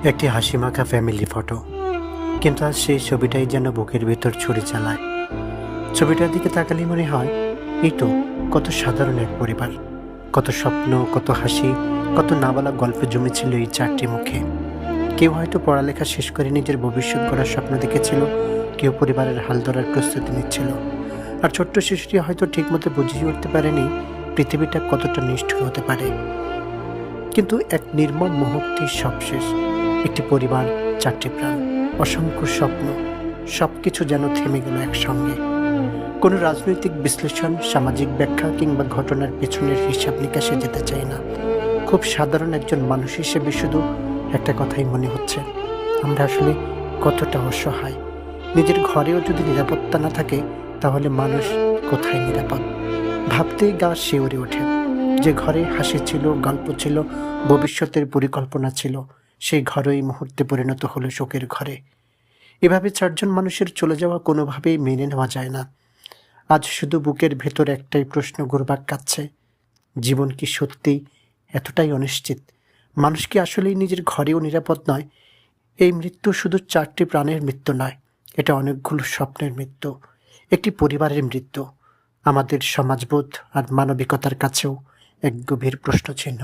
একটি হাসিমাখা family photo, কিন্তু আজ সেই ছবিটাই যেন বুকের ভেতর ছুরি চালায়। ছবিটার দিকে তাকালে মনে হয় এই তো কত সাধারণ এক পরিবার, কত স্বপ্ন, কত হাসি, কত না বলা গল্প জমেছিল এই চারটি মুখে। কেউ হয়তো পড়ালেখা শেষ করে নিজের ভবিষ্যৎ গড়ার স্বপ্ন দেখেছিল, কেউ পরিবারের হাল ধরার প্রস্তুতি নিচ্ছিল, আর ছোট্ট শিশুটি হয়তো ঠিকমতো বুঝিয়ে উঠতে পারেনি পৃথিবীটা কতটা নিষ্ঠুর হতে পারে। কিন্তু এক নির্মম মুহূর্তে সব শেষ। একটি পরিবার, চারটি প্রাণ, অসংখ্য স্বপ্ন, সবকিছু যেন থেমে গেল একসঙ্গে। কোনো রাজনৈতিক বিশ্লেষণ, সামাজিক ব্যাখ্যা কিংবা ঘটনার পেছনের হিসাব নিকাশে যেতে চাই না। খুব সাধারণ একজন মানুষ হিসেবে শুধু একটা কথাই মনে হচ্ছে, আমরা আসলে কতটা অসহায়। নিজের ঘরেও যদি নিরাপত্তা না থাকে, তাহলে মানুষ কোথায় নিরাপদ? ভাবতেই গা শিউরে ওঠে। যে ঘরে হাসি ছিল, গল্প ছিল, ভবিষ্যতের পরিকল্পনা ছিল, সেই ঘরই এই মুহূর্তে পরিণত হলো শোকের ঘরে। এভাবে চারজন মানুষের চলে যাওয়া কোনোভাবেই মেনে নেওয়া যায় না। আজ শুধু বুকের ভেতর একটাই প্রশ্ন ঘুরপাক খাচ্ছে, জীবন কি সত্যিই এতটাই অনিশ্চিত? মানুষ কি আসলেই নিজের ঘরেও নিরাপদ নয়? এই মৃত্যু শুধু চারটি প্রাণের মৃত্যু নয়, এটা অনেকগুলো স্বপ্নের মৃত্যু, একটি পরিবারের মৃত্যু, আমাদের সমাজবোধ আর মানবিকতার কাছেও এক গভীর প্রশ্নচিহ্ন।